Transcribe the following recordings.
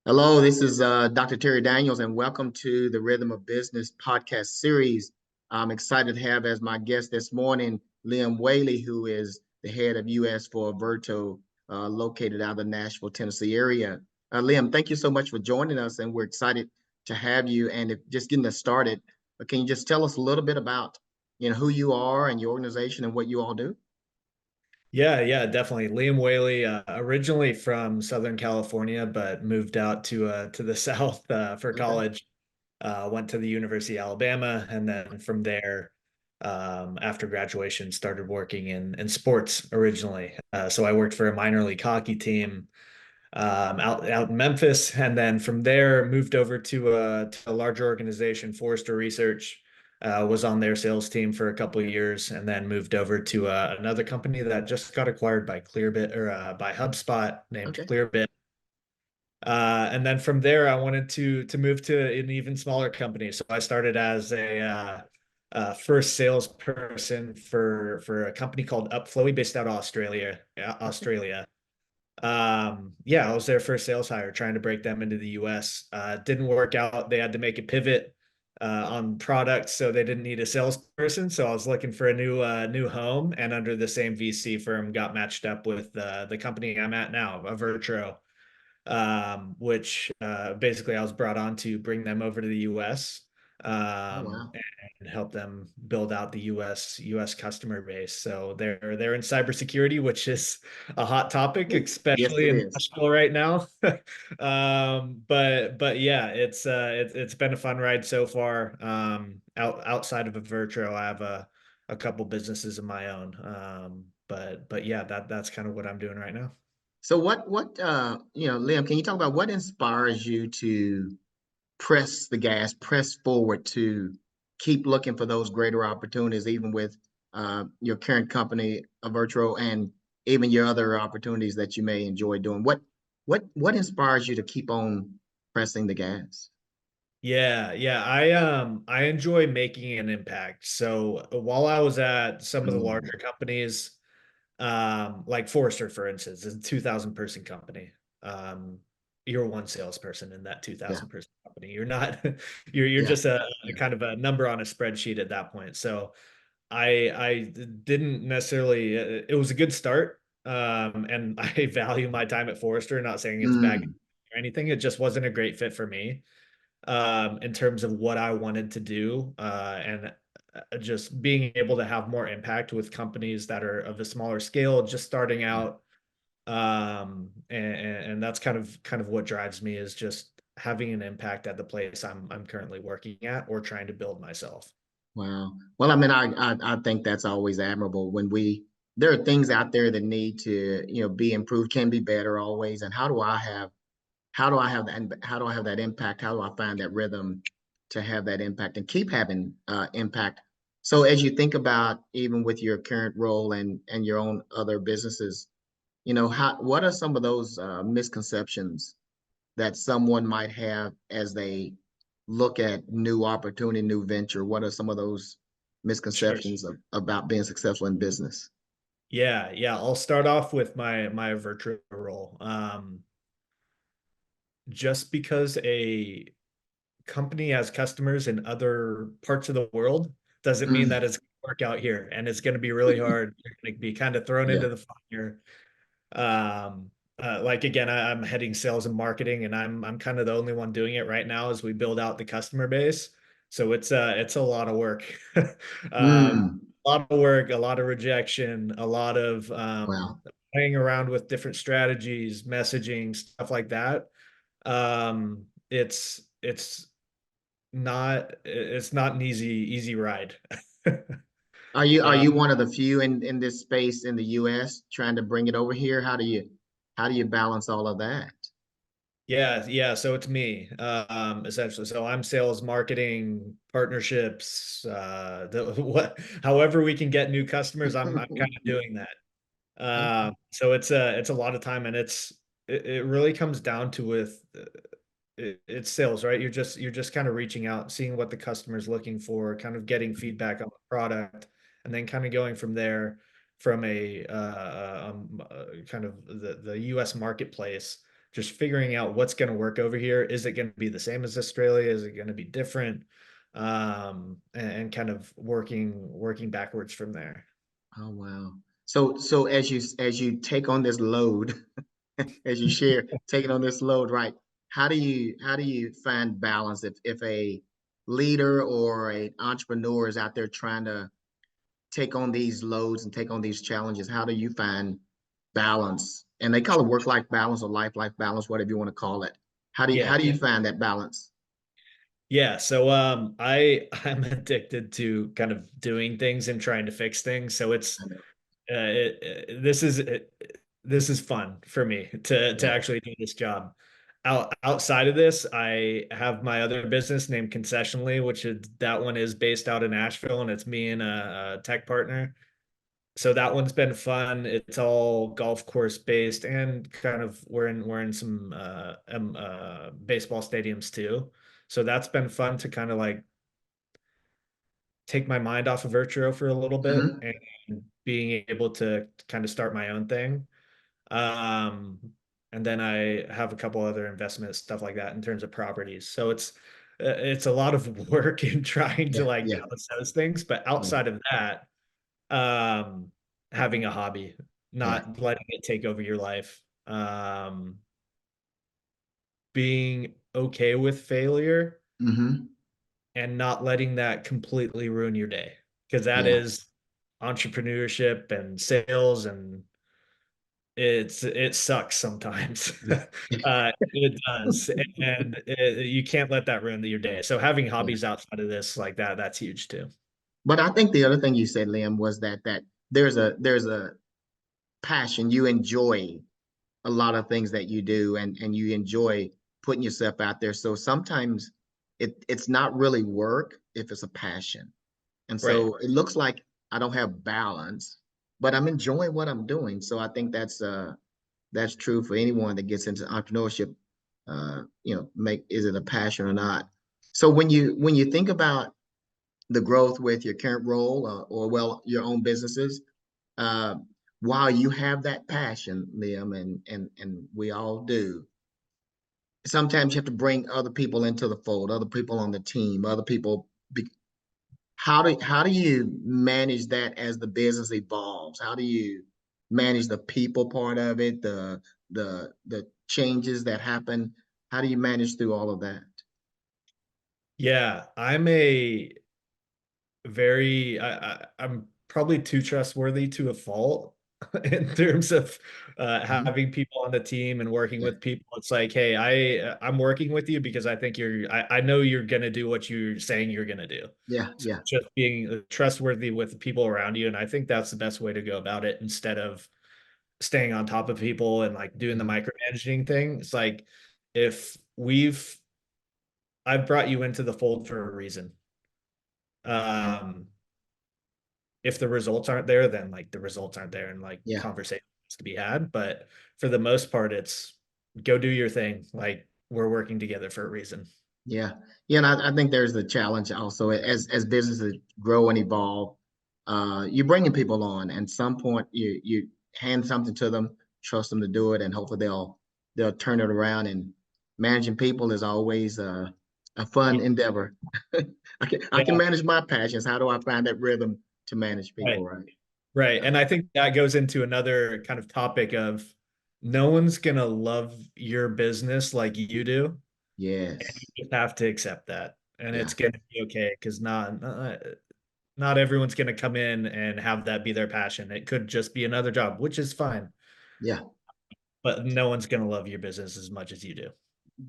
Hello, this is Dr. Terry Daniels, and welcome to the Rhythm of Business podcast series. I'm excited to have as my guest this morning Liam Whaley, who is the head of US for Avertro, located out of the Nashville, Tennessee area. Liam, thank you so much for joining us, and we're excited to have you. And if just getting us started, can you just tell us a little bit about who you are and your organization and what you all do? Yeah, definitely. Liam Whaley, originally from Southern California, but moved out to the South for Okay. college. Went to the University of Alabama, and then from there, after graduation, started working in sports originally. So I worked for a minor league hockey team out in Memphis, and then from there moved over to a larger organization, Forrester Research. Was on their sales team for a couple of years, and then moved over to another company that just got acquired by Clearbit or by HubSpot named Okay. Clearbit. And then from there, I wanted to move to an even smaller company. So I started as a first salesperson for a company called Upflowy based out of Okay. Australia. Yeah, I was their first sales hire trying to break them into the US. Didn't work out. They had to make a pivot on products, so they didn't need a salesperson. So I was looking for a new home, and under the same VC firm, got matched up with the company I'm at now, Avertro, which basically I was brought on to bring them over to the US, Oh, um, wow. and help them build out the US customer base. So they're in cybersecurity, which is a hot topic, Yes, especially it in is. Nashville right now. But yeah, it's been a fun ride so far. Outside of Avertro, I have a couple businesses of my own. But yeah, that's kind of what I'm doing right now. So Liam, can you talk about what inspires you to press the gas, press forward to keep looking for those greater opportunities, even with your current company, Avertro, and even your other opportunities that you may enjoy doing? What inspires you to keep on pressing the gas? Yeah. I enjoy making an impact. So while I was at some of the Mm, larger companies, like Forrester, for instance, is a 2,000 person company. Um, you're one salesperson in that yeah, 2,000 person company. You're not you're yeah, just a yeah. kind of a number on a spreadsheet at that point. So I didn't necessarily it was a good start. And I value my time at Forrester, not saying it's bad Mm, or anything. It just wasn't a great fit for me in terms of what I wanted to do, and just being able to have more impact with companies that are of a smaller scale, just starting yeah. out. And that's kind of what drives me is just having an impact at the place I'm currently working at or trying to build myself. Wow. Well, I mean, I think that's always admirable when there are things out there that need to, be improved, can be better always. And how do I have that impact? How do I find that rhythm to have that impact and keep having impact? So as you think about even with your current role and your own other businesses, what are some of those misconceptions that someone might have as they look at new opportunity, new venture? What are some of those Sure. misconceptions about being successful in business? Yeah. I'll start off with my virtual role. Just because a company has customers in other parts of the world doesn't mean that Mm, it's going to work out here, and it's going to be really hard. You're going to be kind of thrown yeah. into the fire. Like again, I'm heading sales and marketing, and I'm kind of the only one doing it right now as we build out the customer base. So it's a lot of work. Mm, A lot of work, a lot of rejection, a lot of wow. playing around with different strategies, messaging, stuff like that. It's not an easy ride. Are you Um, one of the few in this space in the US trying to bring it over here? How do you balance all of that? yeah. So it's me, essentially. So I'm sales, marketing, partnerships, however we can get new customers, I'm kind of doing that. Okay. So it's a lot of time, and it really comes down to it's sales, right? You're just kind of reaching out, seeing what the customer's looking for, kind of getting feedback on the product, and then kind of going from there from a kind of the US marketplace, just figuring out what's going to work over here. Is it going to be the same as Australia? Is it going to be different? And kind of working backwards from there. Oh wow. So as you take on this load, as you share, taking on this load, right? How do you find balance if a leader or an entrepreneur is out there trying to take on these loads and take on these challenges? How do you find balance? And they call it work-life balance or life-life balance, whatever you want to call it. How do you Yeah. how do you find that balance? Yeah, so I'm addicted to kind of doing things and trying to fix things. So it's I know. this is fun for me to Yeah. actually do this job. Outside of this, I have my other business named Concessionally, which is that one is based out in Nashville, and it's me and a tech partner. So that one's been fun. It's all golf course based, and kind of we're in some baseball stadiums too. So that's been fun to kind of like take my mind off of Avertro for a little bit Mhm. and being able to kind of start my own thing. Um, and then I have a couple other investments, stuff like that in terms of properties. So it's a lot of work in trying to Yeah, like yeah, balance those things. But yeah, outside of that, um, having a hobby, yeah. not letting it take over your life, being okay with failure Hmm. and not letting that completely ruin your day because that Yeah. is entrepreneurship and sales and it sucks sometimes. Yeah. It does, and you can't let that ruin your day. So having Yeah. hobbies outside of this like that's huge too. But I think the other thing you said, Liam, was that there's a passion. You enjoy a lot of things that you do, and you enjoy putting yourself out there. So sometimes it's not really work if it's a passion. And Right. so it looks like I don't have balance, but I'm enjoying what I'm doing. So I think that's true for anyone that gets into entrepreneurship. Make is it a passion or not? So when you think about the growth with your current role, or well, your own businesses, uh, while you have that passion, Liam, and we all do, sometimes you have to bring other people into the fold, other people on the team, other people. How do you manage that as the business evolves? How do you manage the people part of it, the changes that happen? How do you manage through all of that? Yeah, I'm a very I'm probably too trustworthy to a fault in terms of Mhm. having people on the team and working Yeah, with people. It's like, hey, I'm working with you because I think I know you're gonna do what you're saying you're gonna do. yeah, So yeah. just being trustworthy with the people around you, and I think that's the best way to go about it instead of staying on top of people and like doing the Mhm. micromanaging thing. It's like if I've brought you into the fold for a reason. Um, if the results aren't there, then like the results aren't there and like Yeah. conversations to be had. But for the most part, it's go do your thing. Like we're working together for a reason. Yeah, yeah, and I think there's the challenge also as businesses grow and evolve. You're bringing people on, and some point you hand something to them, trust them to do it, and hopefully they'll turn it around. And managing people is always a fun endeavor. I can Yeah, manage my passions. How do I find that rhythm to manage people? right. Right. Right. Uh, And I think that goes into another kind of topic of no one's gonna love your business like you do. And yes. you just have to accept that. And Yeah. it's gonna be okay because not everyone's gonna come in and have that be their passion. It could just be another job, which is fine. Yeah. But no one's gonna love your business as much as you do.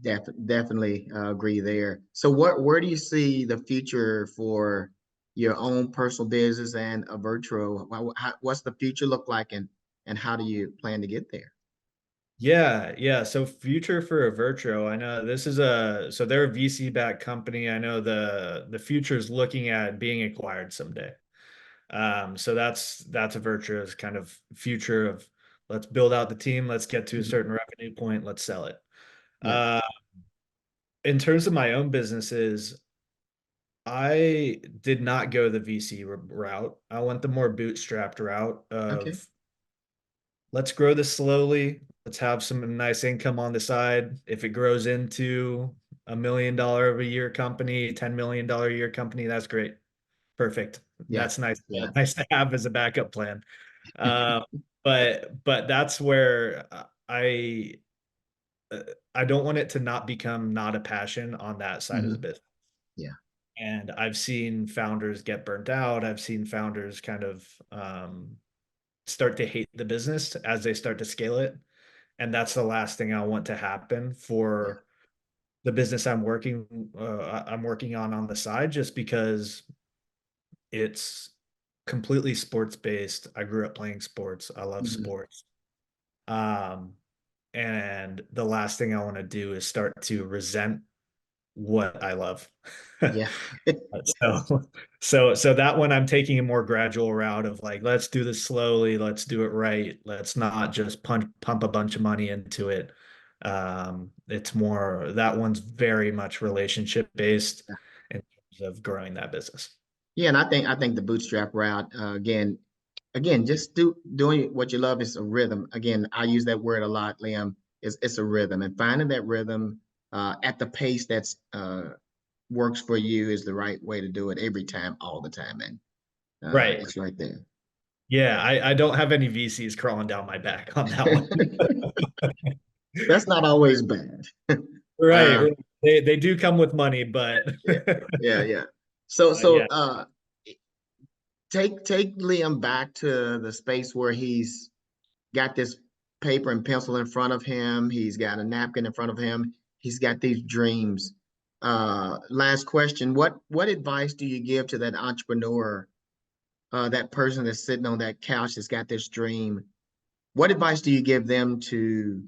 Definitely agree there. So where do you see the future for your own personal business and Avertro? What's the future look like, and how do you plan to get there? Yeah, yeah. So future for Avertro, I know this is so they're a VC backed company. I know the future is looking at being acquired someday. So that's Avertro's kind of future of let's build out the team, let's get to a Mhm. certain revenue point, let's sell it. Yeah. Uh, in terms of my own businesses, I did not go the VC route. I went the more bootstrapped route Okay. of let's grow this slowly. Let's have some nice income on the side. If it grows into $1 million a year company, $10 million a year company, that's great. Perfect. Yeah, That's nice. yeah. Nice to have as a backup plan. Uh, but that's where uh, I don't want it to not become not a passion on that side of the Hmm. business. Yeah. And I've seen founders get burnt out. I've seen founders kind of start to hate the business as they start to scale it. And that's the last thing I want to happen Yeah. for the business I'm working on the side, just because it's completely sports based. I grew up playing sports. I love Hmm. sports. Um, and the last thing I want to do is start to resent what I love. Yeah. So, so that one I'm taking a more gradual route of like, let's do this slowly, let's do it right, let's not just pump a bunch of money into it. It's more that one's very much relationship based in terms of growing that business. Yeah, and I think the bootstrap route, again, just doing what you love is a rhythm. Again, I use that word a lot, Liam. It's a rhythm, and finding that rhythm at the pace that's works for you is the right way to do it every time, all the time, and Right. it's right there. Yeah, I don't have any VCs crawling down my back on that one. That's not always bad. Right, Uh, right. They do come with money, but yeah, yeah, yeah. So yeah, so take Liam back to the space where he's got this paper and pencil in front of him. He's got a napkin in front of him. He's got these dreams. Last question. What advice do you give to that entrepreneur, that person that's sitting on that couch that's got this dream? What advice do you give them to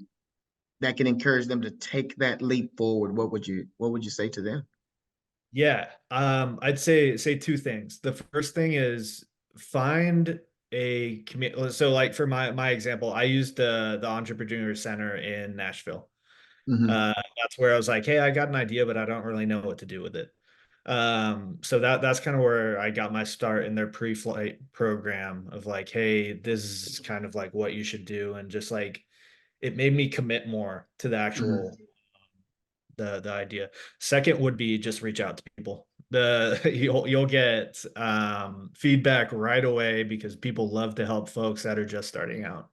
that can encourage them to take that leap forward? What would you say to them? yeah. I'd say two things. The first thing is find a commit. So, like for my example, I used the Entrepreneur Center in Nashville. Hmm. That's where I was like, hey, I got an idea, but I don't really know what to do with it. So that's kind of where I got my start in their pre-flight program of like, hey, this is kind of like what you should do, and just like it made me commit more to the Hmm. actual the idea. Second would be just reach out to people. The you'll get feedback right away because people love to help folks that are just starting out.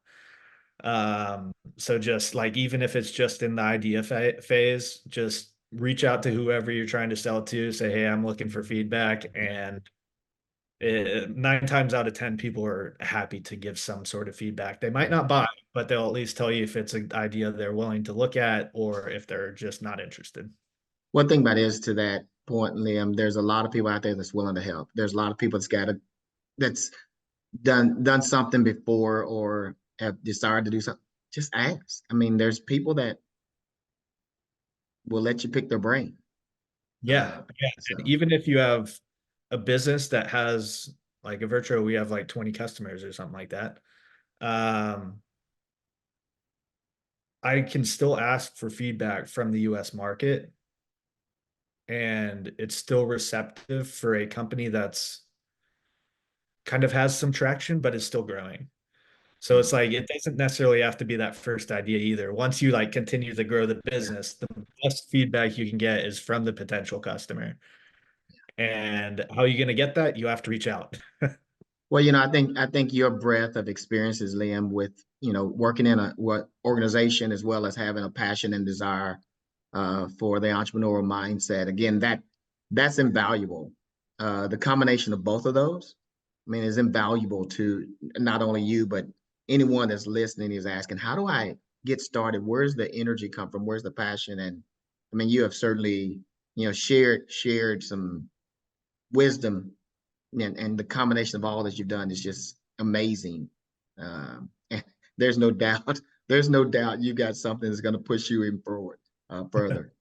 So just like even if it's just in the idea phase, just reach out to whoever you're trying to sell to, say, hey, I'm looking for feedback. And 9 times out of 10, people are happy to give some sort of feedback. They might Yeah. not buy, but they'll at least tell you if it's an idea they're willing to look at or if they're just not interested. One thing about it is to that point, Liam, there's a lot of people out there that's willing to help. There's a lot of people that's done something before or have decided to do something. Just ask. I mean, there's people that will let you pick their brain. Yeah. Uh, Yeah. And so even if you have a business that has like Avertro, we have like 20 customers or something like that. Um, I can still ask for feedback from the US market, and it's still receptive for a company that's kind of has some traction, but is still growing. So it's mm, like it doesn't necessarily have to be that first idea either. Once you like continue to grow the yeah. business, the best feedback you can get is from the potential customer. And how are you going to get that? You have to reach out. Well, I think your breadth of experiences, Liam, with working in a what organization as well as having a passion and desire for the entrepreneurial mindset. Again, that's invaluable. The combination of both of those, I mean, is invaluable to not only you but anyone that's listening is asking, how do I get started? Where's the energy come from? Where's the passion? And I mean, you have certainly shared some wisdom, and the combination of all that you've done is just amazing. And there's no doubt, there's no doubt you got something that's going to push you in forward further.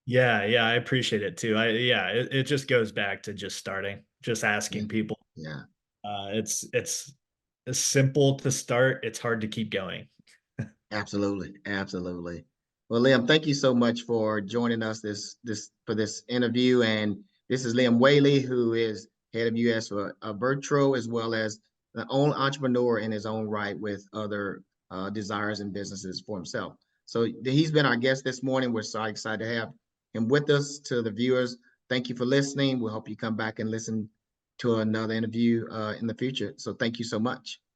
Yeah, yeah, I appreciate it too. Yeah, it just goes back to just starting, just Yeah, asking people. yeah, It's simple to start. It's hard to keep going. absolutely, absolutely. Well, Liam, thank you so much for joining us this interview. And this is Liam Whaley, who is head of US for Avertro, as well as an own entrepreneur in his own right with other desires and businesses for himself. So he's been our guest this morning. We're so excited to have him with us. To the viewers, thank you for listening. We hope you come back and listen to another interview in the future. So thank you so much.